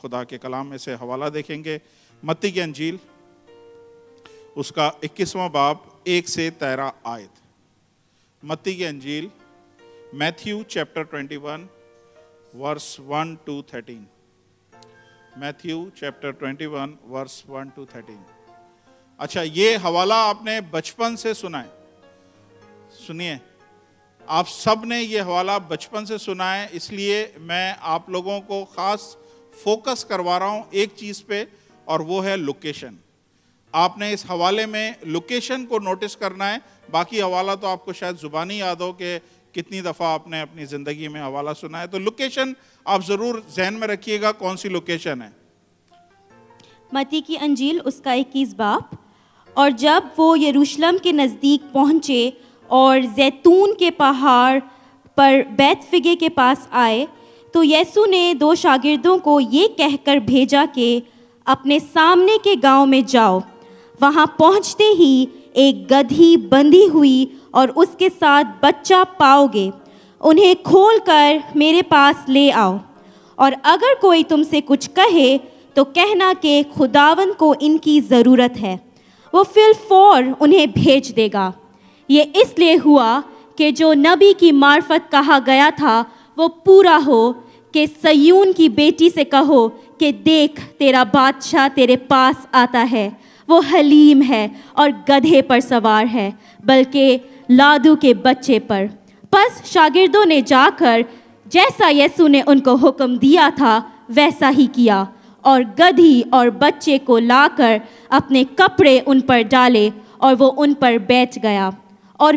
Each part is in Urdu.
خدا کے کلام میں سے حوالہ دیکھیں گے. متی کی انجیل اس کا 21واں باب 1 سے 13 آیت. متی کی انجیل Matthew chapter 21 verse 1 to 13. Matthew chapter 21 verse 1 to 13. اچھا, یہ حوالہ آپ نے بچپن سے سنا ہے. سنیے, آپ سب نے یہ حوالہ بچپن سے سنا ہے, اس لیے میں آپ لوگوں کو خاص فوکس کروا رہا ہوں ایک چیز پہ, اور وہ ہے لوکیشن. آپ نے اس حوالے میں لوکیشن کو نوٹس کرنا ہے. باقی حوالہ تو آپ کو شاید زبانی یاد ہو کہ کتنی دفعہ آپ نے اپنی زندگی میں حوالہ سنا ہے, تو لوکیشن آپ ضرور ذہن میں رکھیے گا کون سی لوکیشن ہے. متی کی انجیل اس کا 21 باب. اور جب وہ یروشلم کے نزدیک پہنچے اور زیتون کے پہاڑ پر بیت فگے کے پاس آئے, تو یسوع نے 2 شاگردوں کو یہ کہہ کر بھیجا کہ اپنے سامنے کے گاؤں میں جاؤ. وہاں پہنچتے ہی ایک گدھی بندھی ہوئی اور اس کے ساتھ بچہ پاؤ گے. انہیں کھول کر میرے پاس لے آؤ, اور اگر کوئی تم سے کچھ کہے تو کہنا کہ خداوند کو ان کی ضرورت ہے, وہ فی الفور انہیں بھیج دے گا. یہ اس لیے ہوا کہ جو نبی کی معرفت کہا گیا تھا وہ پورا ہو کہ صیون کی بیٹی سے کہو کہ دیکھ تیرا بادشاہ تیرے پاس آتا ہے, وہ حلیم ہے اور گدھے پر سوار ہے, بلکہ لادو کے بچے پر. پس شاگردوں نے جا کر جیسا یسوع نے ان کو حکم دیا تھا ویسا ہی کیا, اور گدھی اور بچے کو لا کر اپنے کپڑے ان پر ڈالے, اور وہ ان پر بیٹھ گیا. اور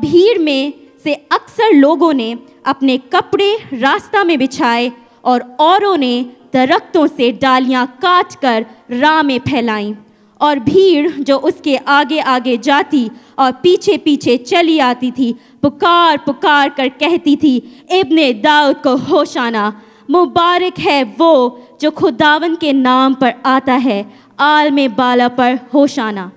بھیڑ میں سے اکثر لوگوں نے اپنے کپڑے راستہ میں بچھائے, اور اوروں نے درختوں سے ڈالیاں کاٹ کر راہ میں پھیلائیں. اور بھیڑ جو اس کے آگے آگے جاتی اور پیچھے پیچھے چلی آتی تھی, پکار پکار کر کہتی تھی, ابن داؤد کو ہوشانا, مبارک ہے وہ جو خداوند کے نام پر آتا ہے, عالم بالا پر ہوشانا.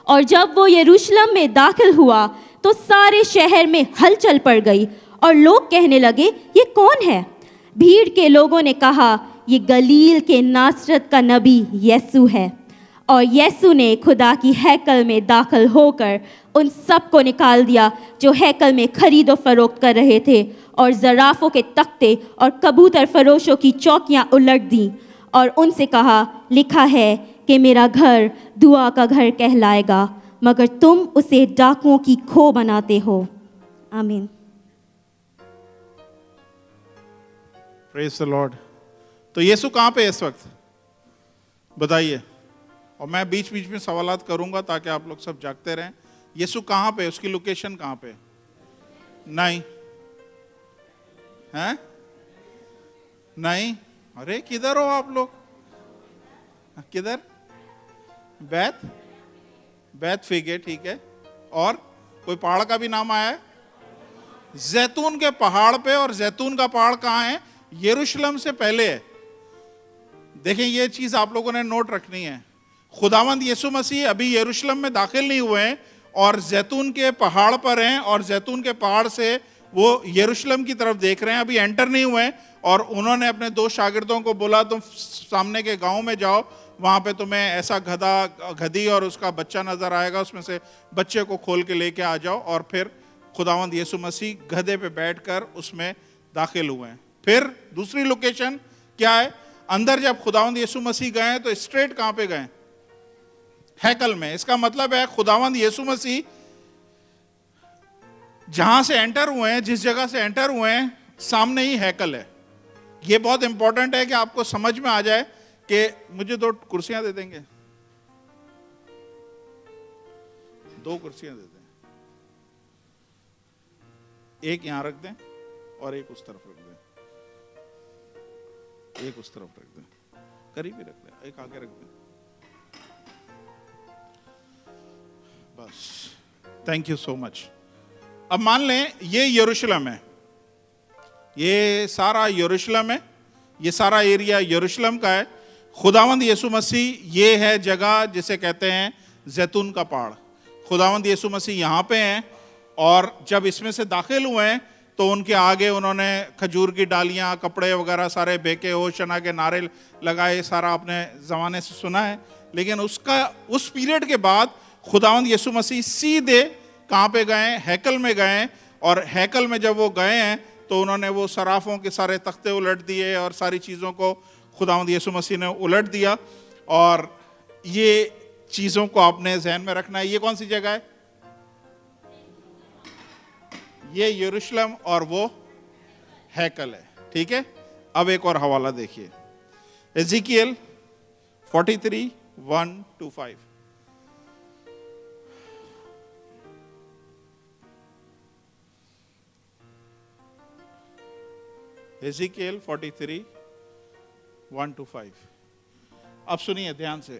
اور جب وہ یروشلم میں داخل ہوا تو سارے شہر میں ہلچل پڑ گئی, اور لوگ کہنے لگے یہ کون ہے؟ بھیڑ کے لوگوں نے کہا یہ گلیل کے ناصرت کا نبی یسوع ہے. اور یسوع نے خدا کی ہیکل میں داخل ہو کر ان سب کو نکال دیا جو ہیکل میں خرید و فروخت کر رہے تھے, اور زرافوں کے تختے اور کبوتر فروشوں کی چوکیاں الٹ دیں, اور ان سے کہا لکھا ہے کہ میرا گھر دعا کا گھر کہلائے گا, مگر تم اسے ڈاکوؤں کی کھو بناتے ہو. آمین. پریز دی لارڈ. تو یسوع کہاں پہ اس وقت بتائیے, اور میں بیچ بیچ میں سوالات کروں گا تاکہ آپ لوگ سب جاگتے رہیں. یسوع کہاں پہ, اس کی لوکیشن کہاں پہ؟ نہیں ہیں, نہیں, ارے کدھر ہو آپ لوگ, کدھر؟ بیت فگے, ٹھیک ہے. اور کوئی پہاڑ کا بھی نام آیا ہے؟ زیتون کے پہاڑ پہ. اور زیتون کا پہاڑ کہاں ہے؟ یروشلم سے پہلے ہے. دیکھیں یہ چیز آپ لوگوں نے نوٹ رکھنی ہے. خداوند یسوع مسیح ابھی یروشلم میں داخل نہیں ہوئے ہیں, اور زیتون کے پہاڑ پر ہیں, اور زیتون کے پہاڑ سے وہ یروشلم کی طرف دیکھ رہے ہیں, ابھی انٹر نہیں ہوئے ہیں. اور انہوں نے اپنے 2 شاگردوں کو بولا تم سامنے کے گاؤں میں جاؤ, وہاں پہ تمہیں ایسا گدھی اور اس کا بچہ نظر آئے گا, اس میں سے بچے کو کھول کے لے کے آ جاؤ. اور پھر خداوند یسوع مسیح گدھے پہ بیٹھ کر اس میں داخل ہوئے ہیں. پھر دوسری لوکیشن کیا ہے؟ اندر جب خداوند یسوع مسیح گئے ہیں تو اسٹریٹ کہاں پہ گئے؟ ہیکل میں. اس کا مطلب ہے خداوند یسوع مسیح جہاں سے انٹر ہوئے ہیں, جس جگہ سے انٹر ہوئے ہیں, سامنے ہی ہیکل ہے. یہ بہت امپورٹنٹ ہے کہ آپ کو سمجھ میں آ جائے کہ مجھے 2 کرسیاں دے دیں گے, 2 کرسیاں دے دیں, ایک یہاں رکھ دیں اور ایک اس طرف رکھ دیں, ایک اس طرف رکھ دیں, قریب ہی رکھ دیں, ایک آگے رکھ دیں, بس. تھینک یو سو مچ. اب مان لیں یہ یروشلم ہے, یہ سارا یروشلم ہے, یہ سارا ایریا یروشلم کا ہے. خداوند یسوع مسیح یہ ہے جگہ جسے کہتے ہیں زیتون کا پہاڑ. خداوند یسوع مسیح یہاں پہ ہیں, اور جب اس میں سے داخل ہوئے ہیں تو ان کے آگے انہوں نے کھجور کی ڈالیاں, کپڑے وغیرہ سارے بیکے, ہوشنا کے نعرے لگائے, سارا اپنے زمانے سے سنا ہے. لیکن اس پیریڈ کے بعد خداوند یسوع مسیح سیدھے کہاں پہ گئے؟ ہیکل میں گئے. اور ہیکل میں جب وہ گئے ہیں تو انہوں نے وہ صرافوں کے سارے تختے الٹ دیے اور ساری چیزوں کو خداوند یسوع مسیح نے الٹ دیا. اور یہ چیزوں کو آپ نے ذہن میں رکھنا ہے. یہ کون سی جگہ ہے؟ یہ یروشلم اور وہ ہیکل ہے. ٹھیک ہے, اب ایک اور حوالہ دیکھیے, ایزیکیل 43:1-5. ایزیکیل 43:1-5. اب سنیے دھیان سے.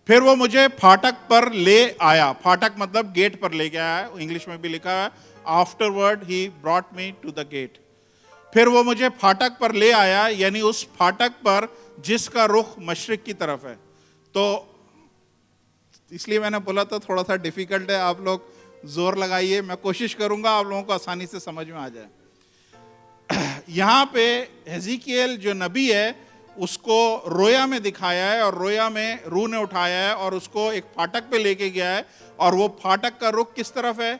پھر وہ مجھے پھاٹک پر لے آیا. پھاٹک مطلب گیٹ پر لے گیا ہے, انگلش میں بھی لکھا ہے afterward he brought me to the gate. پھر وہ مجھے پھاٹک پر لے آیا, یعنی اس پھاٹک پر جس کا رخ مشرق کی طرف ہے. تو اس لیے میں نے بولا تھا تھوڑا سا ڈیفیکلٹ ہے, آپ لوگ زور لگائیے, میں کوشش کروں گا آپ لوگوں کو آسانی سے سمجھ میں آ جائے. یہاں پہ حزقیل جو نبی ہے اس کو رویا میں دکھایا ہے, اور رویا میں روح نے اٹھایا ہے اور اس کو ایک پھاٹک پہ لے کے گیا ہے, اور وہ پھاٹک کا رخ کس طرف ہے؟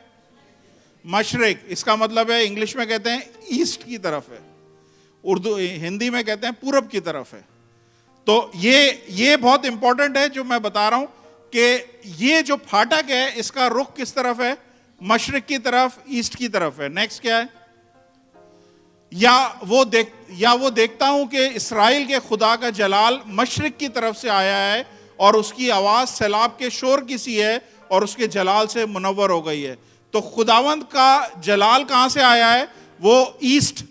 مشرق. اس کا مطلب ہے انگلش میں کہتے ہیں ایسٹ کی طرف ہے, ہندی میں کہتے ہیں پورب کی طرف ہے. تو یہ بہت امپورٹنٹ ہے جو میں بتا رہا ہوں کہ یہ جو پھاٹک ہے اس کا رخ کس طرف ہے؟ مشرق کی طرف, ایسٹ کی طرف ہے. نیکسٹ کیا ہے؟ یا وہ دیکھتا ہوں کہ اسرائیل کے خدا کا جلال مشرق کی طرف سے آیا ہے, اور اس کی آواز سیلاب کے شور کی سی ہے, اور اس کے جلال سے منور ہو گئی ہے. تو خداوند کا جلال کہاں سے آیا ہے؟ وہ ایسٹ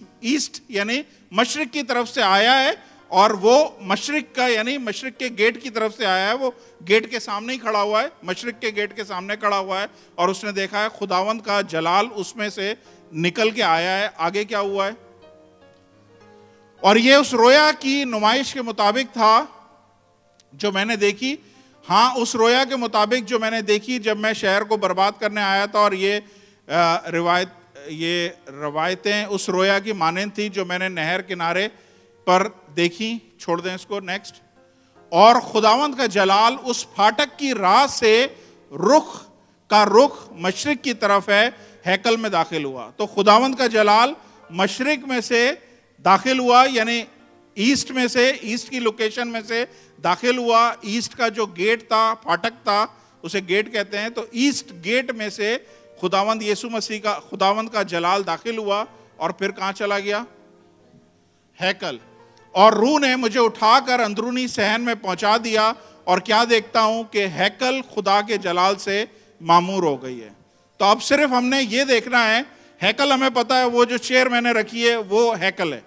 یعنی مشرق کی طرف سے آیا ہے, اور وہ مشرق کا یعنی مشرق کے گیٹ کی طرف سے آیا ہے. وہ گیٹ کے سامنے ہی کھڑا ہوا ہے, مشرق کے گیٹ کے سامنے کھڑا ہوا ہے, اور اس نے دیکھا ہے خداوند کا جلال اس میں سے نکل کے آیا ہے. آگے کیا ہوا ہے؟ اور یہ اس رویا کی نمائش کے مطابق تھا جو میں نے دیکھی. ہاں, اس رویا کے مطابق جو میں نے دیکھی جب میں شہر کو برباد کرنے آیا تھا, اور یہ روایتیں اس رویا کی مانند تھی جو میں نے نہر کنارے پر دیکھی. چھوڑ دیں اس کو. نیکسٹ. اور خداوند کا جلال اس پھاٹک کی راہ سے رخ مشرق کی طرف ہے, ہیکل میں داخل ہوا. تو خداوند کا جلال مشرق میں سے داخل ہوا, یعنی ایسٹ میں سے, ایسٹ کی لوکیشن میں سے داخل ہوا. ایسٹ کا جو گیٹ تھا, پھاٹک تھا, اسے گیٹ کہتے ہیں. تو ایسٹ گیٹ میں سے خداوند یسوع مسیح کا خداوند کا جلال داخل ہوا, اور پھر کہاں چلا گیا؟ ہیکل. اور روح نے مجھے اٹھا کر اندرونی صحن میں پہنچا دیا, اور کیا دیکھتا ہوں کہ ہیکل خدا کے جلال سے معمور ہو گئی ہے. تو اب صرف ہم نے یہ دیکھنا ہے, ہیکل ہمیں پتا ہے, وہ جو چیئر میں نے رکھی ہے وہ ہیکل ہے.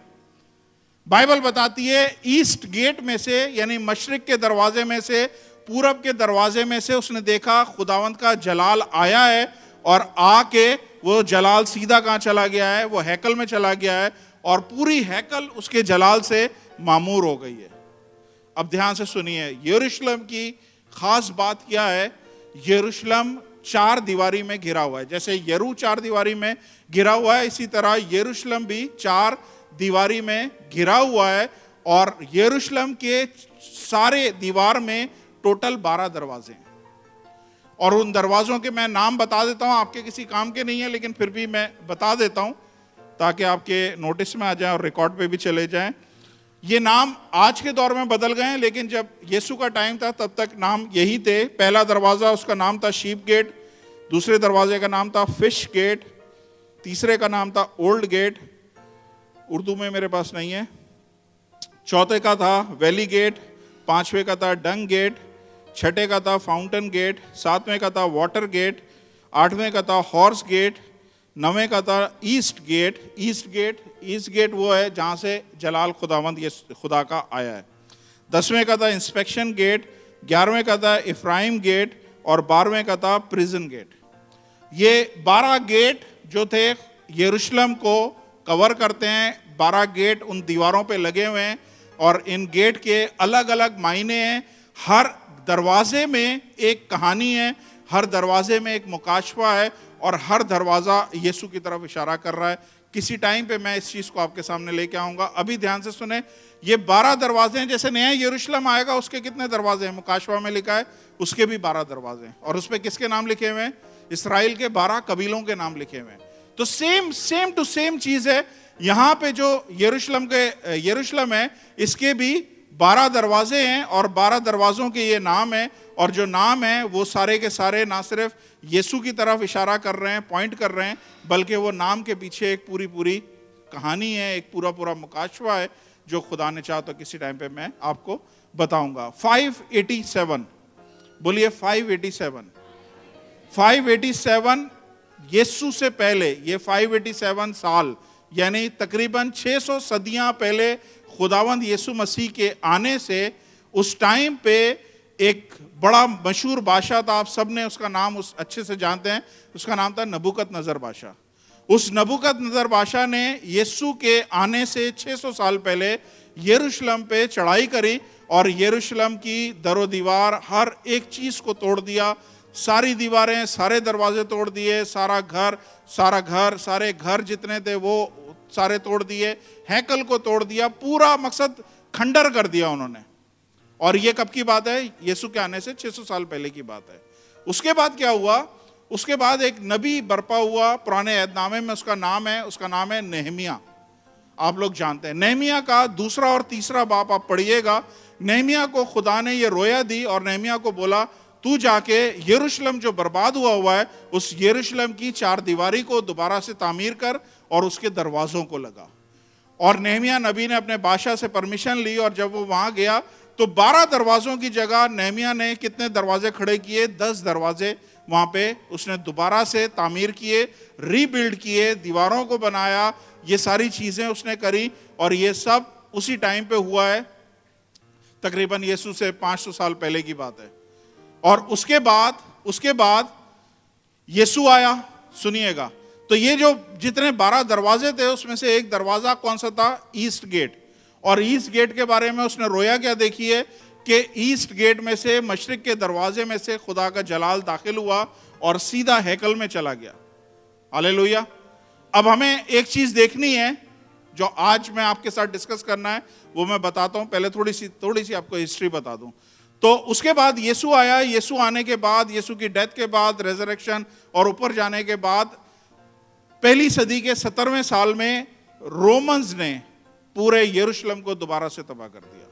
بائبل بتاتی ہے ایسٹ گیٹ میں سے یعنی مشرق کے دروازے میں سے, پورب کے دروازے میں سے اس نے دیکھا خداوند کا جلال آیا ہے, اور آ کے وہ جلال سیدھا کہاں چلا گیا ہے؟ وہ ہیکل میں چلا گیا ہے, اور پوری ہیکل اس کے جلال سے معمور ہو گئی ہے. اب دھیان سے سنیے, یروشلم کی خاص بات کیا ہے؟ یروشلم 4 دیواری میں گھرا ہوا ہے. جیسے یرو 4 دیواری میں گھرا ہوا ہے, اسی طرح یروشلم بھی 4 دیواری میں گھرا ہوا ہے. اور یروشلم کے سارے دیوار میں ٹوٹل 12 دروازے ہیں. اور ان دروازوں کے میں نام بتا دیتا ہوں, آپ کے کسی کام کے نہیں ہیں لیکن پھر بھی میں بتا دیتا ہوں تاکہ آپ کے نوٹس میں آ جائیں اور ریکارڈ پہ بھی چلے جائیں. یہ نام آج کے دور میں بدل گئے ہیں, لیکن جب یسوع کا ٹائم تھا تب تک نام یہی تھے. پہلا دروازہ اس کا نام تھا شیپ گیٹ, دوسرے دروازے کا نام تھا فش گیٹ, تیسرے کا نام تھا اولڈ گیٹ, اردو میں میرے پاس نہیں ہے, چوتھے کا تھا ویلی گیٹ, پانچویں کا تھا ڈنگ گیٹ, چھٹے کا تھا فاؤنٹن گیٹ, ساتویں کا تھا واٹر گیٹ, آٹھویں کا تھا ہارس گیٹ, نویں کا تھا ایسٹ گیٹ. ایسٹ گیٹ وہ ہے جہاں سے جلال خداوند خدا کا آیا ہے. 10ویں کا تھا انسپیکشن گیٹ, 11ویں کا تھا افرائیم گیٹ, اور 12ویں کا تھا پریزن گیٹ. یہ 12 گیٹ جو تھے یروشلم کو کور کرتے ہیں. 12 گیٹ ان دیواروں پہ لگے ہوئے ہیں, اور ان گیٹ کے الگ الگ معنی ہیں. ہر دروازے میں ایک کہانی ہے, ہر دروازے میں ایک مکاشفہ ہے اور ہر دروازہ یسوع کی طرف اشارہ کر رہا ہے. کسی ٹائم پہ میں اس چیز کو آپ کے سامنے لے کے آؤں گا. ابھی دھیان سے سنیں, یہ 12 دروازے ہیں. جیسے نیا یروشلم آئے گا اس کے کتنے دروازے ہیں؟ مکاشفہ میں لکھا ہے اس کے بھی 12 دروازے ہیں. اور اس پہ کس کے نام لکھے ہوئے ہیں؟ اسرائیل کے 12 قبیلوں کے نام لکھے ہوئے ہیں. تو سیم ٹو سیم چیز ہے. یہاں پہ جو یروشلم ہے اس کے بھی 12 دروازے ہیں اور 12 دروازوں کے یہ نام ہیں. اور جو نام ہیں وہ سارے کے سارے نہ صرف یسوع کی طرف اشارہ کر رہے ہیں, پوائنٹ کر رہے ہیں, بلکہ وہ نام کے پیچھے ایک پوری کہانی ہے, ایک پورا مکاشفہ ہے جو خدا نے چاہا تو کسی ٹائم پہ میں آپ کو بتاؤں گا. 587 بولیے 587. 587 یسوع سے پہلے, یہ 587 سال یعنی تقریباً 600 صدیاں پہلے خداوند یسوع مسیح کے آنے سے اس ٹائم پہ ایک بڑا مشہور بادشاہ تھا. آپ سب نے اس کا نام اچھے سے جانتے ہیں. اس کا نام تھا نبوکت نظر بادشاہ. اس نبوکت نظر بادشاہ نے یسوع کے آنے سے 600 سال پہلے یروشلم پہ چڑھائی کری اور یروشلم کی در و دیوار ہر ایک چیز کو توڑ دیا. ساری دیواریں, سارے دروازے توڑ دیے, سارے گھر جتنے تھے وہ سارے توڑ دیے, ہیکل کو توڑ دیا, پورا مقصد کھنڈر کر دیا انہوں نے. اور یہ کب کی بات ہے؟ یسوع کے آنے سے 600 سال پہلے کی بات ہے. اس کے بعد کیا ہوا؟ اس کے بعد ایک نبی برپا ہوا پرانے عہد نامے میں. اس کا نام ہے نہمیہ. آپ لوگ جانتے ہیں نہمیہ کا 2 اور 3 باب آپ پڑھیے گا. نہمیہ کو خدا نے یہ رویا دی اور نہمیہ کو بولا تو جا کے یروشلم جو برباد ہوا ہے اس یروشلم کی 4 دیواری کو دوبارہ سے تعمیر کر اور اس کے دروازوں کو لگا. اور نہمیہ نبی نے اپنے بادشاہ سے پرمیشن لی اور جب وہ وہاں گیا تو 12 دروازوں کی جگہ نہمیہ نے کتنے دروازے کھڑے کیے؟ 10 دروازے وہاں پہ اس نے دوبارہ سے تعمیر کیے, ری بلڈ کیے, دیواروں کو بنایا. یہ ساری چیزیں اس نے کری اور یہ سب اسی ٹائم پہ ہوا ہے. تقریباً یسوع سے 500 سال پہلے کی بات ہے. اور اس کے بعد یسوع آیا. سنیے گا, تو یہ جو جتنے 12 دروازے تھے اس میں سے ایک دروازہ کون سا تھا؟ East gate. اور ایسٹ گیٹ کے بارے میں اس نے رویا کیا دیکھیے کہ ایسٹ گیٹ میں سے, مشرق کے دروازے میں سے خدا کا جلال داخل ہوا اور سیدھا ہیکل میں چلا گیا. ہاللیلویا. اب ہمیں ایک چیز دیکھنی ہے جو آج میں آپ کے ساتھ ڈسکس کرنا ہے, وہ میں بتاتا ہوں. پہلے تھوڑی سی آپ کو ہسٹری بتا دوں. تو اس کے بعد یسوع آیا. یسوع آنے کے بعد, یسوع کی ڈیتھ کے بعد, ریزریکشن اور اوپر جانے کے بعد, پہلی صدی کے 70ویں سال میں رومنز نے پورے یروشلم کو دوبارہ سے تباہ کر دیا.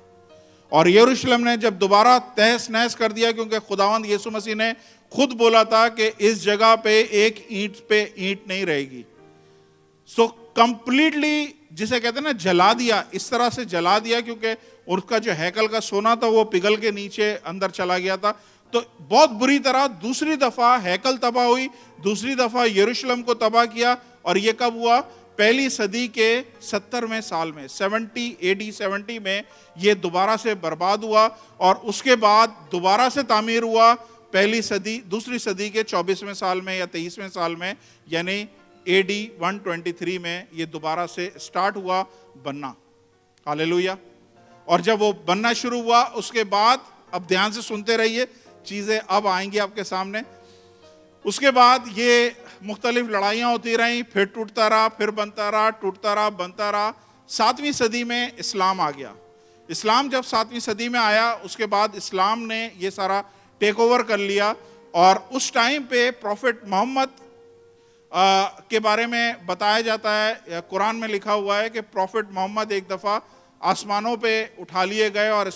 اور یروشلم نے جب دوبارہ تہس نہس کر دیا, کیونکہ خداوند یسوع مسیح نے خود بولا تھا کہ اس جگہ پہ ایک اینٹ پہ اینٹ نہیں رہے گی. سو کمپلیٹلی جسے کہتے ہیں نا جلا دیا, اس طرح سے جلا دیا کیونکہ اس کا جو ہیکل کا سونا تھا وہ پگھل کے نیچے اندر چلا گیا تھا. تو بہت بری طرح دوسری دفعہ ہیکل تباہ ہوئی, دوسری دفعہ یروشلم کو تباہ کیا. اور یہ کب ہوا؟ پہلی صدی کے 70ویں سال میں, 70 میں یہ دوبارہ سے برباد ہوا. اور اس کے بعد دوبارہ سے تعمیر ہوا دوسری صدی کے 24ویں سال میں یا 23ویں سال میں, یعنی AD 123 میں یہ دوبارہ سے سٹارٹ ہوا بننا. ہاللیلویا. اور جب وہ بننا شروع ہوا اس کے بعد, اب دھیان سے سنتے رہیے, چیزیں اب آئیں گی آپ کے سامنے. اس کے بعد یہ مختلف لڑائیاں ہوتی رہیں, پھر ٹوٹتا رہا, پھر بنتا رہا, ٹوٹتا رہا, بنتا رہا. 7ویں صدی میں اسلام آ گیا. اسلام جب 7ویں صدی میں آیا اس کے بعد اسلام نے یہ سارا ٹیک اوور کر لیا. اور اس ٹائم پہ پروفٹ محمد کے بارے میں بتایا جاتا ہے, قرآن میں لکھا ہوا ہے کہ پروفٹ محمد ایک دفعہ آسمانوں پہ اٹھا لیے گئے اور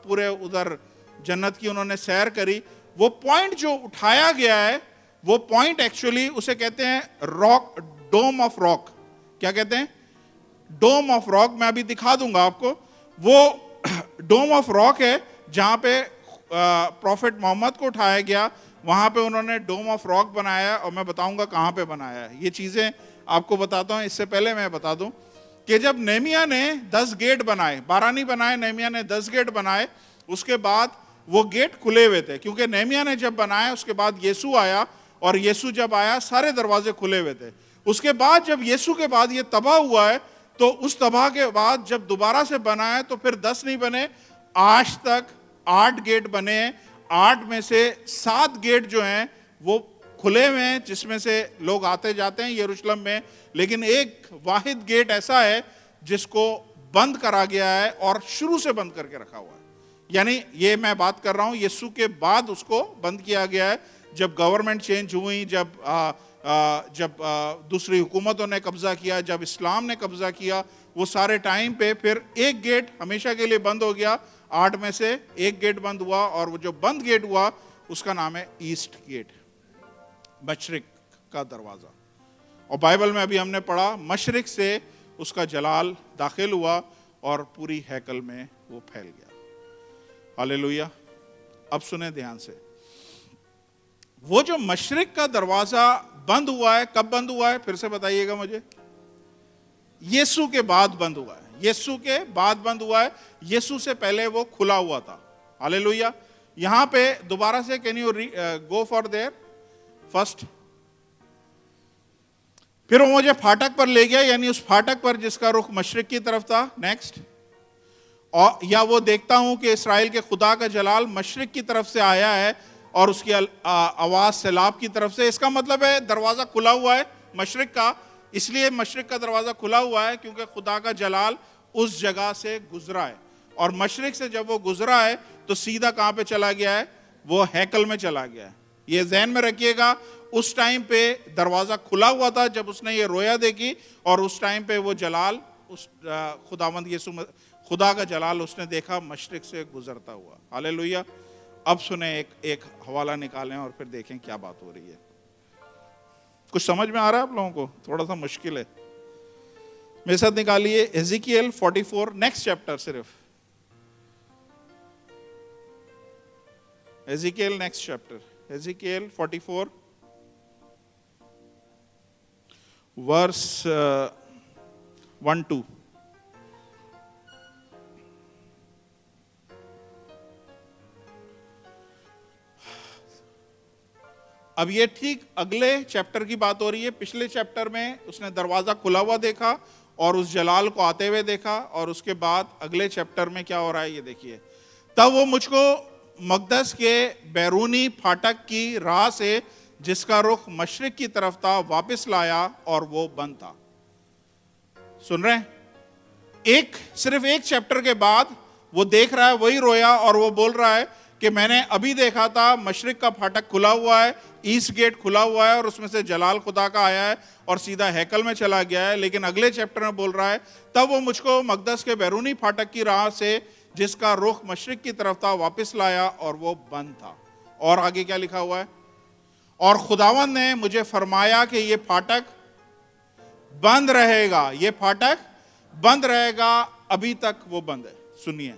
پورے ادھر جنت کی انہوں نے سیر کری. وہ پوائنٹ جو اٹھایا گیا ہے وہ پوائنٹ ایکچولی اسے کہتے ہیں راک, ڈوم آف راک. کیا کہتے ہیں؟ ڈوم آف راک. میں ابھی دکھا دوں گا آپ کو. وہ ڈوم آف راک ہے جہاں پہ پروفٹ محمد کو اٹھایا گیا. وہاں پہ انہوں نے ڈوم آف راک بنایا اور میں بتاؤں گا کہاں پہ بنایا ہے. یہ چیزیں آپ کو بتاتا ہوں. اس سے پہلے میں بتا دوں کہ جب نہمیہ نے 10 گیٹ بنائے, 12 نہیں بنائے, نہمیہ نے 10 گیٹ بنائے. اس کے بعد وہ گیٹ کھلے ہوئے تھے کیونکہ نہمیہ نے جب بنایا اس کے بعد یسوع آیا, اور یسوع جب آیا سارے دروازے کھلے ہوئے تھے. اس کے بعد جب یسوع کے بعد یہ تباہ ہوا ہے تو اس تباہ کے بعد جب دوبارہ سے بنا ہے تو پھر 10 نہیں بنے, آج تک 8 گیٹ بنے ہیں. 8 میں سے 7 گیٹ جو ہیں وہ کھلے ہوئے ہیں جس میں سے لوگ آتے جاتے ہیں یروشلم میں, لیکن ایک واحد گیٹ ایسا ہے جس کو بند کرا گیا ہے اور شروع سے بند کر کے رکھا ہوا ہے. یعنی یہ میں بات کر رہا ہوں یسوع کے بعد اس کو بند کیا گیا ہے, جب گورنمنٹ چینج ہوئی, جب دوسری حکومتوں نے قبضہ کیا, جب اسلام نے قبضہ کیا, وہ سارے ٹائم پہ پھر ایک گیٹ ہمیشہ کے لیے بند ہو گیا. 8 میں سے ایک گیٹ بند ہوا, اور وہ جو بند گیٹ ہوا اس کا نام ہے ایسٹ گیٹ, مشرق کا دروازہ. اور بائبل میں ابھی ہم نے پڑھا مشرق سے اس کا جلال داخل ہوا اور پوری ہیکل میں وہ پھیل گیا. ہاللیلویا. اب سنیں دھیان سے, وہ جو مشرق کا دروازہ بند ہوا ہے, کب بند ہوا ہے پھر سے بتائیے گا مجھے؟ یسوع کے بعد بند ہوا ہے. یسوع کے بعد بند ہوا ہے, یسوع سے پہلے وہ کھلا ہوا تھا. ہاللیلویا. یہاں پہ دوبارہ سے can you go for there first. پھر وہ مجھے پھاٹک پر لے گیا, یعنی اس پھاٹک پر جس کا رخ مشرق کی طرف تھا. نیکسٹ. اور یا وہ دیکھتا ہوں کہ اسرائیل کے خدا کا جلال مشرق کی طرف سے آیا ہے اور اس کی آواز سیلاب کی طرف سے. اس کا مطلب ہے دروازہ کھلا ہوا ہے مشرق کا. اس لیے مشرق کا دروازہ کھلا ہوا ہے کیونکہ خدا کا جلال اس جگہ سے گزرا ہے, اور مشرق سے جب وہ گزرا ہے تو سیدھا کہاں پہ چلا گیا ہے؟ وہ ہیکل میں چلا گیا ہے. یہ ذہن میں رکھیے گا, اس ٹائم پہ دروازہ کھلا ہوا تھا جب اس نے یہ رویا دیکھی, اور اس ٹائم پہ وہ جلال اس خداوند یسوع خدا کا جلال اس نے دیکھا مشرق سے گزرتا ہوا. ہاللیلویا. اب سنیں ایک حوالہ نکالیں اور پھر دیکھیں کیا بات ہو رہی ہے. کچھ سمجھ میں آ رہا ہے آپ لوگوں کو؟ تھوڑا سا مشکل ہے. میرے ساتھ نکالیے ایزیکیل 44 نیکسٹ چیپٹر, صرف ایزیکیل نیکسٹ چیپٹر, ایزیکیل 44 ورس 1-2. اب یہ ٹھیک اگلے چیپٹر کی بات ہو رہی ہے. پچھلے چیپٹر میں اس نے دروازہ کھلا ہوا دیکھا اور اس جلال کو آتے ہوئے دیکھا, اور اس کے بعد اگلے چیپٹر میں کیا ہو رہا ہے یہ دیکھیے. تب وہ مجھ کو مقدس کے بیرونی پھاٹک کی راہ سے جس کا رخ مشرق کی طرف تھا واپس لایا, اور وہ بند تھا. سن رہے ہیں؟ صرف ایک چیپٹر کے بعد وہ دیکھ رہا ہے وہی رویا, اور وہ بول رہا ہے کہ میں نے ابھی دیکھا تھا مشرق کا پھاٹک کھلا ہوا ہے, ایسٹ گیٹ کھلا ہوا ہے, اور اس میں سے جلال خدا کا آیا ہے اور سیدھا ہیکل میں چلا گیا ہے. لیکن اگلے چیپٹر میں بول رہا ہے تب وہ مجھ کو مقدس کے بیرونی پھاٹک کی راہ سے جس کا رخ مشرق کی طرف تھا واپس لایا, اور وہ بند تھا. اور آگے کیا لکھا ہوا ہے؟ اور خداوند نے مجھے فرمایا کہ یہ پھاٹک بند رہے گا, یہ پھاٹک بند رہے گا, ابھی تک وہ بند ہے. سنیے,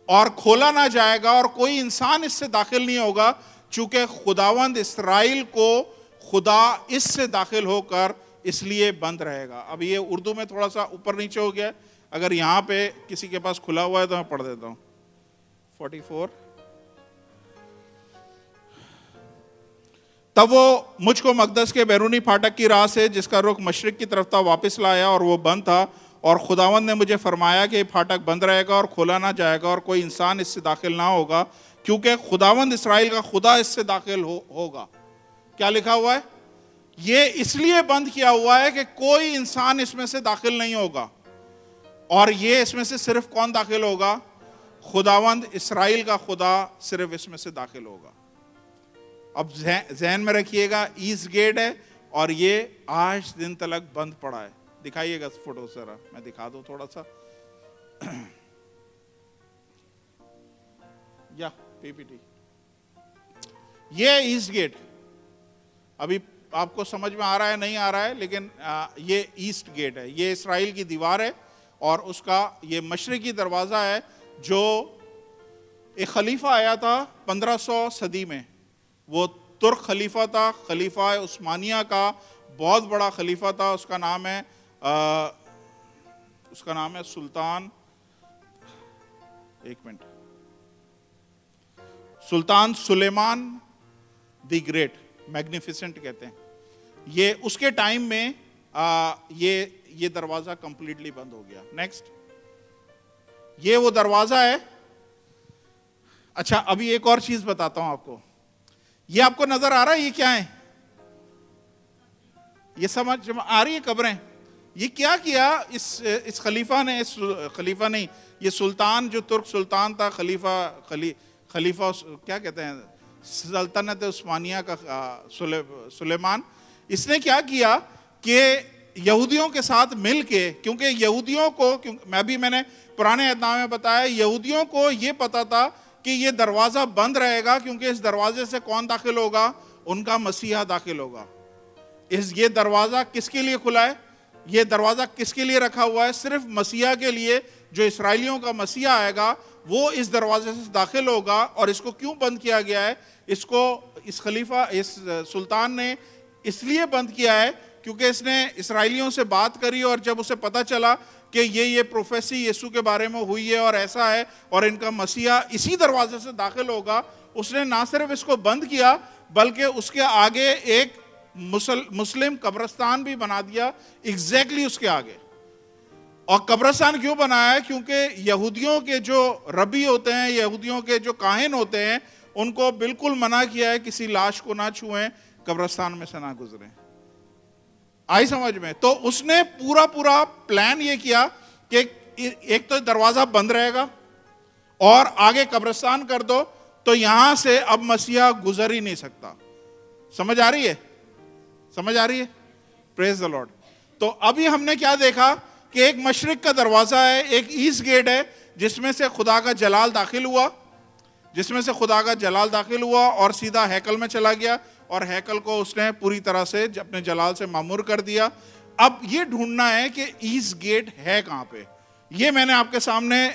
اور کھولا نہ جائے گا, اور کوئی انسان اس سے داخل نہیں ہوگا, چونکہ خداوند اسرائیل کو خدا اس سے داخل ہو کر اس لیے بند رہے گا. اب یہ اردو میں تھوڑا سا اوپر نیچے ہو گیا, اگر یہاں پہ کسی کے پاس کھلا ہوا ہے تو میں پڑھ دیتا ہوں. 44. تب وہ مجھ کو مقدس کے بیرونی پھاٹک کی راہ سے جس کا رخ مشرق کی طرف تھا واپس لایا, اور وہ بند تھا. اور خداوند نے مجھے فرمایا کہ یہ پھاٹک بند رہے گا اور کھولا نہ جائے گا, اور کوئی انسان اس سے داخل نہ ہوگا, کیونکہ خداوند اسرائیل کا خدا اس سے داخل ہوگا. کیا لکھا ہوا ہے؟ یہ اس لیے بند کیا ہوا ہے کہ کوئی انسان اس میں سے داخل نہیں ہوگا, اور یہ اس میں سے صرف کون داخل ہوگا؟ خداوند اسرائیل کا خدا صرف اس میں سے داخل ہوگا. اب ذہن میں رکھیے گا, ایسٹ گیٹ ہے اور یہ آج دن تلک بند پڑا ہے. دکھائیے گا فوٹو ذرا, میں دکھا دوں تھوڑا سا. یا پی پی ٹی, یہ ایسٹ گیٹ. ابھی آپ کو سمجھ میں آ رہا ہے نہیں آ رہا ہے, لیکن یہ ایسٹ گیٹ ہے, یہ اسرائیل کی دیوار ہے, اور اس کا یہ مشرقی دروازہ ہے. جو ایک خلیفہ آیا تھا 1500 صدی میں, وہ ترک خلیفہ تھا, خلیفہ عثمانیہ کا بہت بڑا خلیفہ تھا. اس کا نام ہے سلطان, ایک minute, Sultan Suleiman the great, magnificent کہتے ہیں. یہ اس کے ٹائم میں یہ دروازہ کمپلیٹلی بند ہو گیا. نیکسٹ. یہ وہ دروازہ ہے. اچھا, ابھی ایک اور چیز بتاتا ہوں آپ کو. یہ آپ کو نظر آ رہا ہے یہ کیا ہے؟ یہ سمجھ آ رہی ہے قبریں؟ یہ کیا اس خلیفہ نے، اس خلیفہ نہیں، یہ سلطان جو ترک سلطان تھا، خلیفہ کیا کہتے ہیں، سلطنت عثمانیہ کا سلیمان، اس نے کیا کیا کہ یہودیوں کے ساتھ مل کے، کیونکہ یہودیوں کو، میں نے پرانے عہد نامے میں بتایا، یہودیوں کو یہ پتا تھا کہ یہ دروازہ بند رہے گا، کیونکہ اس دروازے سے کون داخل ہوگا؟ ان کا مسیحا داخل ہوگا۔ یہ دروازہ کس کے لیے کھلا ہے؟ یہ دروازہ کس کے لیے رکھا ہوا ہے؟ صرف مسیحا کے لیے۔ جو اسرائیلیوں کا مسیحا آئے گا وہ اس دروازے سے داخل ہوگا۔ اور اس کو کیوں بند کیا گیا ہے؟ اس خلیفہ، اس سلطان نے اس لیے بند کیا ہے کیونکہ اس نے اسرائیلیوں سے بات کری، اور جب اسے پتا چلا کہ یہ پروفیسی یسوع کے بارے میں ہوئی ہے اور ایسا ہے، اور ان کا مسیحا اسی دروازے سے داخل ہوگا، اس نے نہ صرف اس کو بند کیا بلکہ اس کے آگے ایک مسلم قبرستان بھی بنا دیا، ایگزیکٹلی اس کے آگے۔ اور قبرستان کیوں بنایا ہے؟ کیونکہ یہودیوں کے جو ربی ہوتے ہیں، یہودیوں کے جو کاہن ہوتے ہیں، ان کو بالکل منع کیا ہے کسی لاش کو نہ چھوئیں، قبرستان میں سے نہ گزریں۔ آئی سمجھ میں؟ تو اس نے پورا پلان یہ کیا کہ ایک تو دروازہ بند رہے گا اور آگے قبرستان کر دو، تو یہاں سے اب مسیحا گزر ہی نہیں سکتا۔ سمجھ آ رہی ہے؟ سمجھ آ رہی ہے؟ پریز دی لارڈ۔ تو ابھی ہم نے کیا دیکھا کہ ایک مشرق کا دروازہ ہے، ایک ایسٹ گیٹ ہے، جس میں سے خدا کا جلال داخل ہوا، اور سیدھا ہیکل میں چلا گیا، اور ہیکل کو اس نے پوری طرح سے اپنے جلال سے معمور کر دیا۔ اب یہ ڈھونڈنا ہے کہ ایسٹ گیٹ ہے کہاں پہ۔ یہ میں نے آپ کے سامنے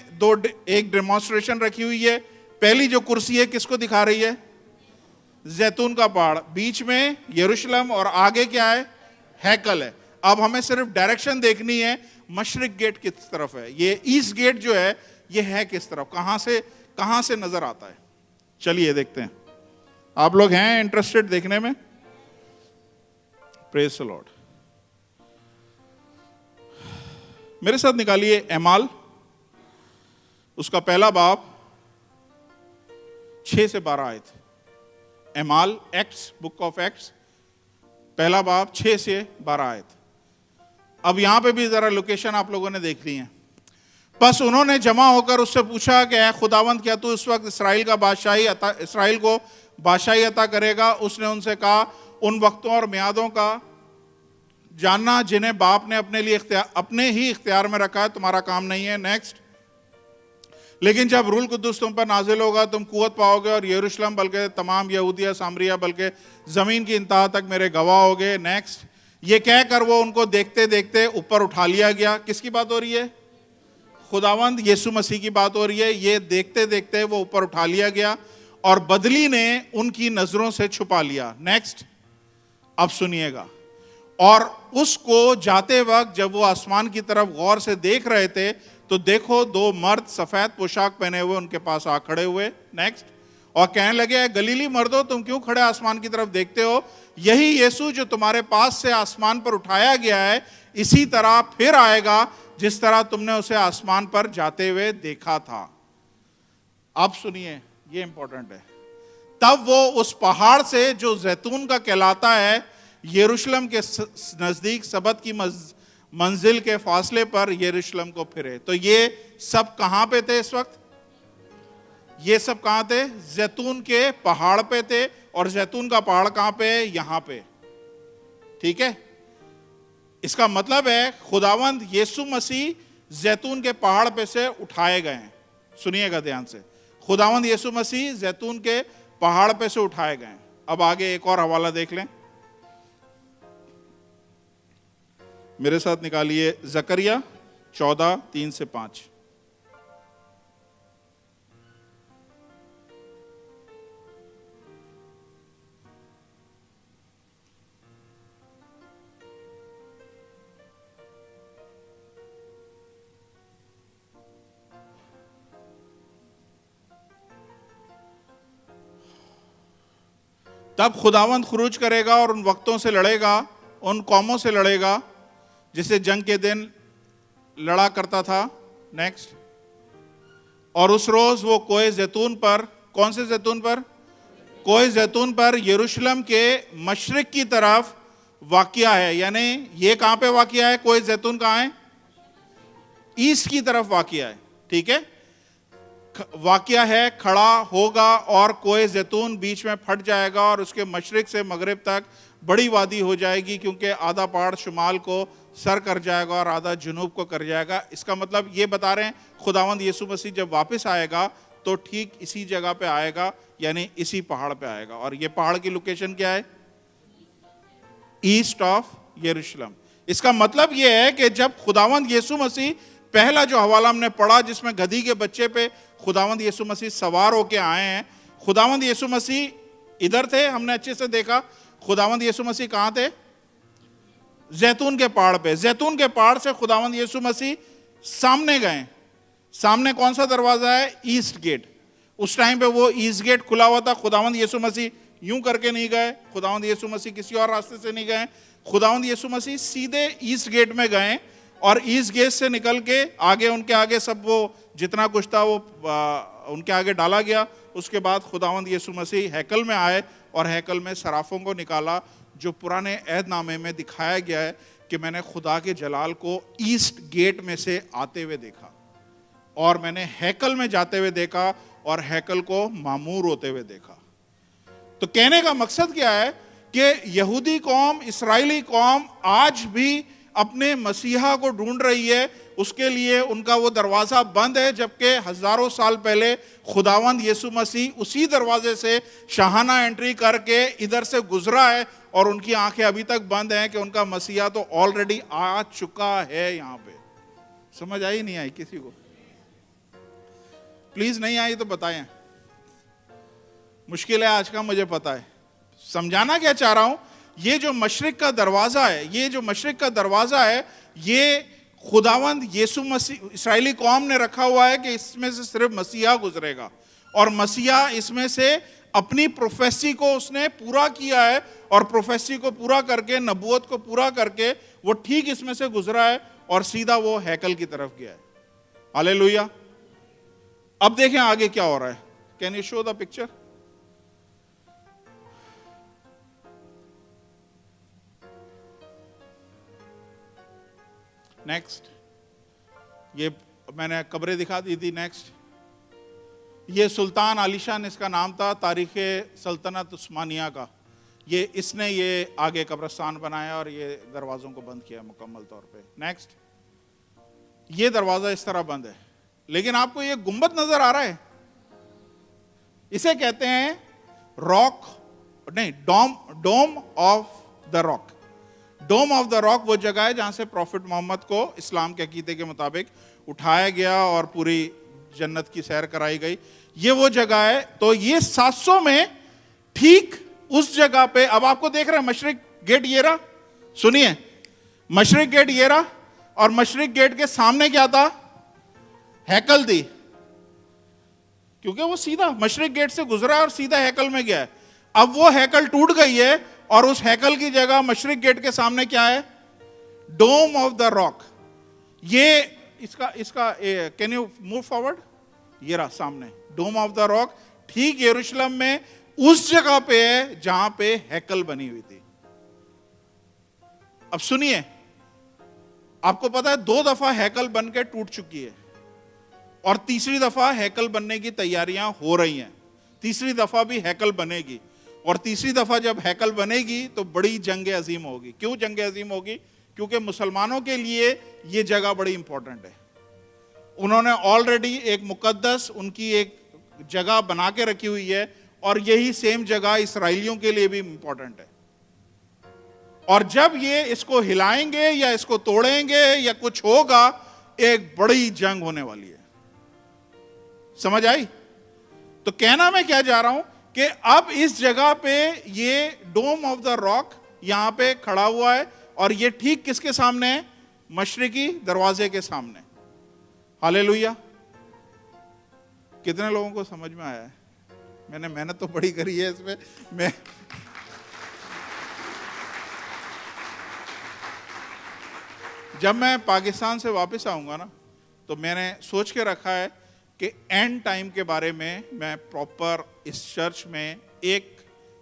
ایک ڈیمانسٹریشن رکھی ہوئی ہے۔ پہلی جو کرسی ہے کس کو دکھا رہی ہے؟ زیتون کا پہاڑ، بیچ میں یروشلم، اور آگے کیا ہے؟ ہیکل ہے۔ اب ہمیں صرف ڈائریکشن دیکھنی ہے، مشرق گیٹ کس طرف ہے، یہ ایسٹ گیٹ جو ہے یہ ہے کس طرف، کہاں سے نظر آتا ہے۔ چلیے دیکھتے ہیں۔ آپ لوگ ہیں انٹرسٹڈ دیکھنے میں؟ پریز دی لارڈ۔ میرے ساتھ نکالیے اعمال، اس کا پہلا باب 6 سے 12 آیت۔ اعمال، ایکٹس، بک آف ایکٹس، پہلا باب 6 سے 12 آیت۔ اب یہاں پہ بھی ذرا لوکیشن آپ لوگوں نے دیکھ لی ہے۔ بس انہوں نے جمع ہو کر اس سے پوچھا کہ اے خداوند، کیا تو اس وقت اسرائیل کو بادشاہی عطا کرے گا؟ اس نے ان سے کہا، ان وقتوں اور میعادوں کا جاننا جنہیں باپ نے اپنے ہی اختیار میں رکھا ہے تمہارا کام نہیں ہے۔ نیکسٹ۔ لیکن جب روح القدس تم پر نازل ہوگا تم قوت پاؤ گے، اور یروشلم بلکہ تمام یہودیہ سامریہ بلکہ زمین کی انتہا تک میرے گواہ ہوگے۔ نیکسٹ۔ یہ کہہ کر وہ ان کو دیکھتے دیکھتے اوپر اٹھا لیا گیا۔ کس کی بات ہو رہی ہے؟ خداوند یسوع مسیح کی بات ہو رہی ہے۔ یہ دیکھتے دیکھتے وہ اوپر اٹھا لیا گیا اور بدلی نے ان کی نظروں سے چھپا لیا۔ نیکسٹ۔ اب سنیے گا۔ اور اس کو جاتے وقت جب وہ آسمان کی طرف غور سے دیکھ رہے تھے تو دیکھو 2 مرد سفید پوشاک پہنے ہوئے ان کے پاس آ کھڑے ہوئے۔ نیکسٹ۔ اور کہنے لگے، اے گلیلی مردو، تم کیوں کھڑے آسمان کی طرف دیکھتے ہو؟ یہی یسوع جو تمہارے پاس سے آسمان پر اٹھایا گیا ہے، اسی طرح پھر آئے گا جس طرح تم نے اسے آسمان پر جاتے ہوئے دیکھا تھا۔ اب سنیے، یہ امپورٹنٹ ہے۔ تب وہ اس پہاڑ سے جو زیتون کا کہلاتا ہے، یروشلم کے نزدیک سبت کی منزل کے فاصلے پر یروشلم کو پھرے۔ تو یہ سب کہاں پہ تھے اس وقت؟ یہ سب کہاں تھے؟ زیتون کے پہاڑ پہ تھے۔ اور زیتون کا پہاڑ کہاں پہ ہے؟ یہاں پہ۔ ٹھیک ہے؟ اس کا مطلب ہے خداوند یسوع مسیح زیتون کے پہاڑ پہ سے اٹھائے گئے ہیں۔ سنیے گا دھیان سے، خداوند یسوع مسیح زیتون کے پہاڑ پہ سے اٹھائے گئے ہیں۔ اب آگے ایک اور حوالہ دیکھ لیں، میرے ساتھ نکالیے زکریا 14 3 سے 5۔ تب خداوند خروج کرے گا اور ان وقتوں سے لڑے گا، ان قوموں سے لڑے گا جسے جنگ کے دن لڑا کرتا تھا۔ نیکسٹ۔ اور اس روز وہ کوہ زیتون پر، کون سے زیتون پر؟ کوہ زیتون پر یروشلم کے مشرق کی طرف واقع ہے. یعنی یہ کہاں پہ واقع ہے؟ کوہ زیتون کہاں ہے؟ ایسٹ کی طرف واقع ہے. ٹھیک ہے, واقع ہے, کھڑا ہوگا اور کوہ زیتون بیچ میں پھٹ جائے گا اور اس کے مشرق سے مغرب تک بڑی وادی ہو جائے گی, کیونکہ آدھا پہاڑ شمال کو سر کر جائے گا اور آدھا جنوب کو کر جائے گا. اس کا مطلب یہ بتا رہے ہیں خداوند یسوع مسیح جب واپس آئے گا تو ٹھیک اسی جگہ پہ آئے گا, یعنی اسی پہاڑ پہ آئے گا. اور یہ پہاڑ کی لوکیشن کیا ہے؟ ایسٹ آف یروشلم. اس کا مطلب یہ ہے کہ جب خداوند یسوع مسیح, پہلا جو حوالہ ہم نے پڑھا جس میں گدھی کے بچے پہ خداوند یسوع مسیح سوار ہو کے آئے ہیں, خداوند یسوع مسیح ادھر تھے, ہم نے اچھے سے دیکھا. خداوند یسوع مسیح کہاں تھے؟ زیتون کے پہاڑ پہ. زیتون کے پہاڑ سے خداوند یسوع مسیح سامنے گئے. سامنے کون سا دروازہ ہے؟ Asset get. اس ٹائم پہ وہ ایسٹ گیٹ کھلا ہوا تھا. خداوند یسوع مسیح یوں کر کے نہیں گئے, خداوند یسوع مسیح کسی اور راستے سے نہیں گئے. خداوند یسوع مسیح سیدھے ایسٹ گیٹ میں گئے اور ایسٹ گیٹ سے نکل کے آگے, ان کے آگے سب وہ جتنا کچھ تھا وہ ان کے آگے ڈالا گیا. اس کے بعد خداوند یسوع مسیح ہیکل میں آئے اور ہیکل میں سرافوں کو نکالا, جو پرانے عہد نامے میں دکھایا گیا ہے کہ میں نے خدا کے جلال کو ایسٹ گیٹ میں سے آتے ہوئے دیکھا اور میں نے ہیکل میں جاتے ہوئے دیکھا اور ہیکل کو معمور ہوتے ہوئے دیکھا. تو کہنے کا مقصد کیا ہے کہ یہودی قوم, اسرائیلی قوم آج بھی اپنے مسیحا کو ڈھونڈ رہی ہے. اس کے لیے ان کا وہ دروازہ بند ہے, جبکہ ہزاروں سال پہلے خداوند یسوع مسیح اسی دروازے سے شاہانہ انٹری کر کے ادھر سے گزرا ہے, اور ان کی آنکھیں ابھی تک بند ہیں کہ ان کا مسیحا تو آلریڈی آ چکا ہے یہاں پہ. سمجھ آئی نہیں آئی کسی کو؟ پلیز نہیں آئی تو بتائیں. مشکل ہے آج کا, مجھے پتا ہے. سمجھانا کیا چاہ رہا ہوں, یہ جو مشرق کا دروازہ ہے, یہ جو مشرق کا دروازہ ہے, یہ خداوند یسوع مسیح اسرائیلی قوم نے رکھا ہوا ہے کہ اس میں سے صرف مسیحا گزرے گا, اور مسیحا اس میں سے اپنی پروفیسی کو اس نے پورا کیا ہے, اور پروفیسی کو پورا کر کے, نبوت کو پورا کر کے وہ ٹھیک اس میں سے گزرا ہے اور سیدھا وہ ہیکل کی طرف گیا ہے. ہاللیلویا. اب دیکھیں آگے کیا ہو رہا ہے. Can you show the picture? Next. یہ میں نے قبریں دکھا دی تھی. نیکسٹ. یہ سلطان علی شان اس کا نام تھا, تاریخ سلطنت عثمانیہ کا. اس نے یہ آگے قبرستان بنایا اور یہ دروازوں کو بند کیا مکمل طور پہ. نیکسٹ. یہ دروازہ اس طرح بند ہے, لیکن آپ کو یہ گنبد نظر آ رہا ہے, اسے کہتے ہیں راک, نہیں, dome of the rock. Dome of the rock وہ جگہ ہے جہاں سے پروفٹ محمد کو اسلام کے عقیدے کے مطابق اٹھایا گیا اور پوری جنت کی سیر کرائی گئی. یہ وہ جگہ ہے. تو یہ 700 میں ٹھیک اس جگہ پہ, اب آپ کو دیکھ رہے ہیں مشرق گیٹ یہ رہا, سنیے, مشرق گیٹ یہ رہا, اور مشرق گیٹ کے سامنے کیا تھا؟ ہیکل تھی, کیونکہ وہ سیدھا مشرق گیٹ سے گزرا اور سیدھا ہیکل میں گیا ہے. اب وہ ہیکل ٹوٹ گئی ہے اور اس ہیکل کی جگہ مشرق گیٹ کے سامنے کیا ہے؟ ڈوم آف دا راک. یہ اس کا کین یو موو فارورڈ؟ یہ رہا سامنے ڈوم آف دا راک, ٹھیک یروشلم میں اس جگہ پہ ہے جہاں پہ ہیکل بنی ہوئی تھی. اب سنیے, آپ کو پتا ہے 2 دفعہ ہیکل بن کے ٹوٹ چکی ہے, اور تیسری دفعہ ہیکل بننے کی تیاریاں ہو رہی ہیں. تیسری دفعہ بھی ہیکل بنے گی, اور تیسری دفعہ جب ہیکل بنے گی تو بڑی جنگ عظیم ہوگی. کیوں جنگ عظیم ہوگی؟ کیونکہ مسلمانوں کے لیے یہ جگہ بڑی امپورٹنٹ ہے. انہوں نے آلریڈی ایک مقدس ان کی ایک جگہ بنا کے رکھی ہوئی ہے, اور یہی سیم جگہ اسرائیلیوں کے لیے بھی امپورٹنٹ ہے. اور جب یہ اس کو ہلائیں گے یا اس کو توڑیں گے یا کچھ ہوگا, ایک بڑی جنگ ہونے والی ہے. سمجھ آئی؟ تو کہنا میں کیا جا رہا ہوں کہ اب اس جگہ پہ یہ ڈوم آف دا راک یہاں پہ کھڑا ہوا ہے, اور یہ ٹھیک کس کے سامنے ہے؟ مشرقی دروازے کے سامنے. ہاللیلویا. کتنے لوگوں کو سمجھ میں آیا ہے؟ میں نے محنت تو بڑی کری ہے اس میں. جب میں پاکستان سے واپس آؤں گا نا, تو میں نے سوچ کے رکھا ہے کہ اینڈ ٹائم کے بارے میں پراپر اس چرچ میں ایک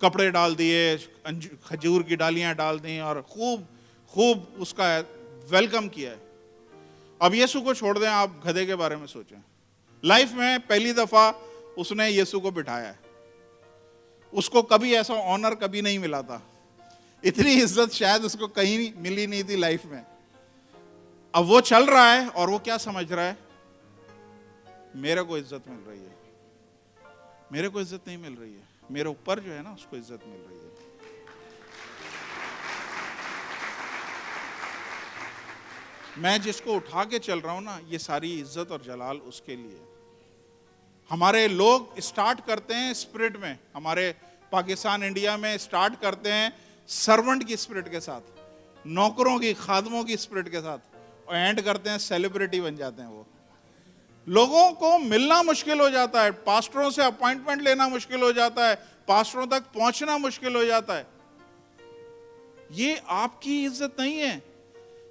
کپڑے ڈال دیے, کھجور کی ڈالیاں ڈال دیں اور خوب اس کا ویلکم کیا ہے. اب یسوع کو چھوڑ دیں, آپ گدھے کے بارے میں سوچیں. لائف میں پہلی دفعہ اس نے یسوع کو بٹھایا ہے, اس کو کبھی ایسا آنر کبھی نہیں ملا تھا, اتنی عزت شاید اس کو کہیں ملی نہیں تھی لائف میں. اب وہ چل رہا ہے اور وہ کیا سمجھ رہا ہے, میرے کو عزت مل رہی ہے, میرے کو عزت نہیں مل رہی ہے, میرے اوپر جو ہے نا اس کو عزت مل رہی ہے. میں جس کو اٹھا کے چل رہا ہوں نا, یہ ساری عزت اور جلال اس کے لیے. ہمارے لوگ اسٹارٹ کرتے ہیں اسپرٹ میں, ہمارے پاکستان انڈیا میں اسٹارٹ کرتے ہیں سرونٹ کی اسپرٹ کے ساتھ, نوکروں کی, خادموں کی اسپرٹ کے ساتھ, اور اینڈ کرتے ہیں سیلیبریٹی بن جاتے ہیں. وہ لوگوں کو ملنا مشکل ہو جاتا ہے, پاسٹروں سے اپوائنٹمنٹ لینا مشکل ہو جاتا ہے, پاسٹروں تک پہنچنا مشکل ہو جاتا ہے. یہ آپ کی عزت نہیں ہے,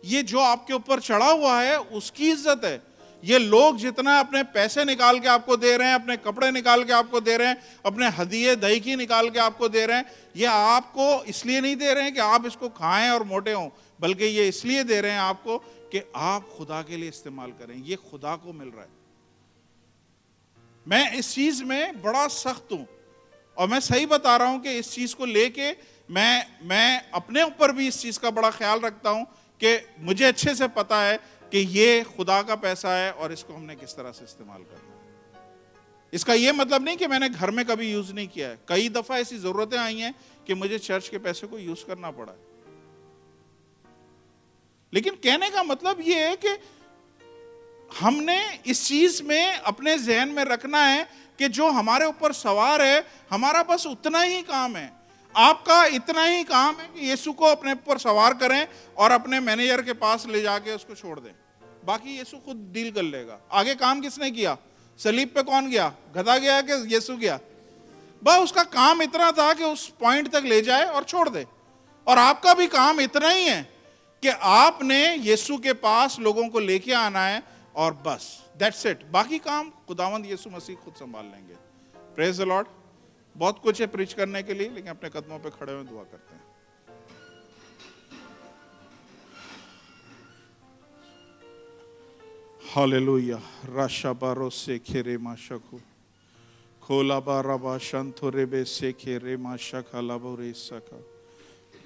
یہ جو آپ کے اوپر چڑھا ہوا ہے اس کی عزت ہے. یہ لوگ جتنا اپنے پیسے نکال کے آپ کو دے رہے ہیں, اپنے کپڑے نکال کے آپ کو دے رہے ہیں, اپنے ہدیے دہی کی نکال کے آپ کو دے رہے ہیں, یہ آپ کو اس لیے نہیں دے رہے ہیں کہ آپ اس کو کھائیں اور موٹے ہوں, بلکہ یہ اس لیے دے رہے ہیں آپ کو کہ آپ خدا کے لیے استعمال کریں. یہ خدا کو مل رہا ہے. میں اس چیز میں بڑا سخت ہوں, اور میں صحیح بتا رہا ہوں کہ اس چیز کو لے کے میں اپنے اوپر بھی اس چیز کا بڑا خیال رکھتا ہوں کہ مجھے اچھے سے پتا ہے کہ یہ خدا کا پیسہ ہے اور اس کو ہم نے کس طرح سے استعمال کرنا ہے. اس کا یہ مطلب نہیں کہ میں نے گھر میں کبھی یوز نہیں کیا ہے. کئی دفعہ ایسی ضرورتیں آئی ہیں کہ مجھے چرچ کے پیسے کو یوز کرنا پڑا ہے. لیکن کہنے کا مطلب یہ ہے کہ ہم نے اس چیز میں اپنے ذہن میں رکھنا ہے کہ جو ہمارے اوپر سوار ہے, ہمارا بس اتنا ہی کام ہے. آپ کا اتنا ہی کام ہے کہ یسوع کو اپنے اوپر سوار کریں اور اپنے مینیجر کے پاس لے جا کے اس کو چھوڑ دیں. باقی یسوع خود ڈیل کر لے گا. آگے کام کس نے کیا؟ صلیب پہ کون گیا؟ گدھا گیا کہ یسوع گیا؟ بس اس کا کام اتنا تھا کہ اس پوائنٹ تک لے جائے اور چھوڑ دے. اور آپ کا بھی کام اتنا ہی ہے کہ آپ نے یسوع کے پاس لوگوں کو لے کے آنا ہے, اور بس دیٹس اٹ. باقی کام خداوند یسوع مسیح خود سنبھال لیں گے. پریز دی لارڈ. بہت کچھ ہے پریچ کرنے کے لیے, لیکن اپنے قدموں پہ کھڑے ہوئے دعا کرتے ہیں. ہاللویہ. راشا بارو سے کھیرے ما شکو کھولا بارا با شنتو رے سے کھیرے ما شکا لابو رے سکا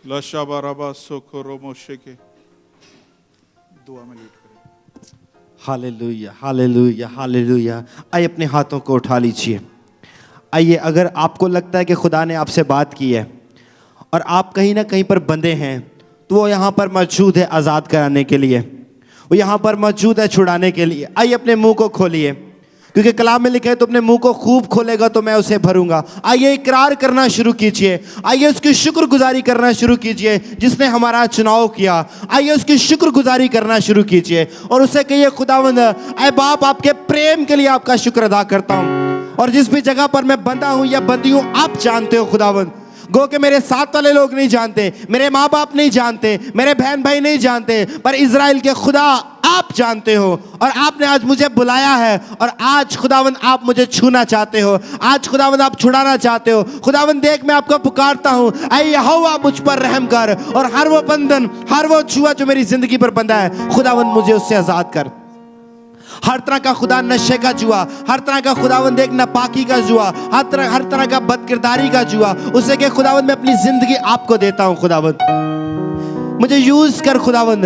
لشا بارا با سوکھو رومو شکے. دعا میں لیٹ کریں. Hallelujah, hallelujah, hallelujah. آئیے اپنے ہاتھوں کو اٹھا لیجئے. آئیے, اگر آپ کو لگتا ہے کہ خدا نے آپ سے بات کی ہے اور آپ کہیں نہ کہیں پر بندھے ہیں, تو وہ یہاں پر موجود ہے آزاد کرانے کے لیے, وہ یہاں پر موجود ہے چھڑانے کے لیے. آئیے اپنے منہ کو کھولیے, کیونکہ کلام میں لکھا ہے تو اپنے منہ کو خوب کھولے گا تو میں اسے بھروں گا. آئیے اقرار کرنا شروع کیجئے. آئیے اس کی شکر گزاری کرنا شروع کیجئے جس نے ہمارا چناؤ کیا. آئیے اس کی شکر گزاری کرنا شروع کیجئے اور اسے کہیے, خداوند اے باپ, آپ کے پریم کے لیے آپ کا شکر ادا کرتا ہوں, اور جس بھی جگہ پر میں بندھا ہوں یا بندی ہوں آپ جانتے ہو خداوند. گو کہ میرے ساتھ والے لوگ نہیں جانتے, میرے ماں باپ نہیں جانتے, میرے بہن بھائی نہیں جانتے, پر اسرائیل کے خدا آپ جانتے ہو, اور آپ نے آج مجھے بلایا ہے, اور آج خداوند آپ مجھے چھونا چاہتے ہو, آج خداوند آپ چھڑانا چاہتے ہو. خداوند دیکھ میں آپ کو پکارتا ہوں, اے یہوہ مجھ پر رحم کر, اور ہر وہ بندھن, ہر وہ جوا جو میری زندگی پر بندھا ہے, خداوند مجھے اس سے آزاد کر. ہر طرح کا خدا نشے کا جوا, ہر طرح کا خداوند ایک ناپاکی کا جوا, ہر طرح کا بد کرداری کا جوا, اسے کہ خداوند میں اپنی زندگی آپ کو دیتا ہوں. خداوند مجھے یوز کر, خداوند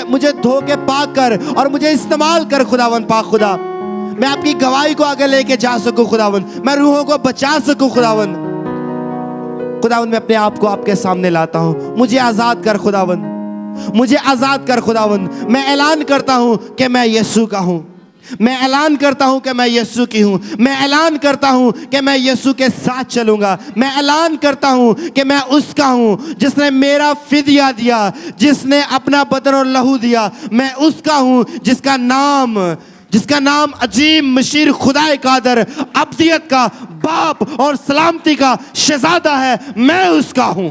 مجھے دھو کے پاک کر اور مجھے استعمال کر. خداوند پاک خدا, میں آپ کی گواہی کو آگے لے کے جا سکوں. خداوند میں روحوں کو بچا سکوں. خداوند میں اپنے آپ کو آپ کے سامنے لاتا ہوں. مجھے آزاد کر خداوند, مجھے آزاد کر خداوند. میں اعلان کرتا ہوں کہ میں یسوع کا ہوں. میں اعلان کرتا ہوں کہ میں یسوع کی ہوں. میں اعلان کرتا ہوں کہ میں یسوع کے ساتھ چلوں گا. میں اعلان کرتا ہوں کہ میں اس کا ہوں جس نے میرا فدیہ دیا, جس نے اپنا بدن اور لہو دیا. میں اس کا ہوں جس کا نام عظیم مشیر خدائے قادر, ابدیت کا باپ اور سلامتی کا شہزادہ ہے. میں اس کا ہوں.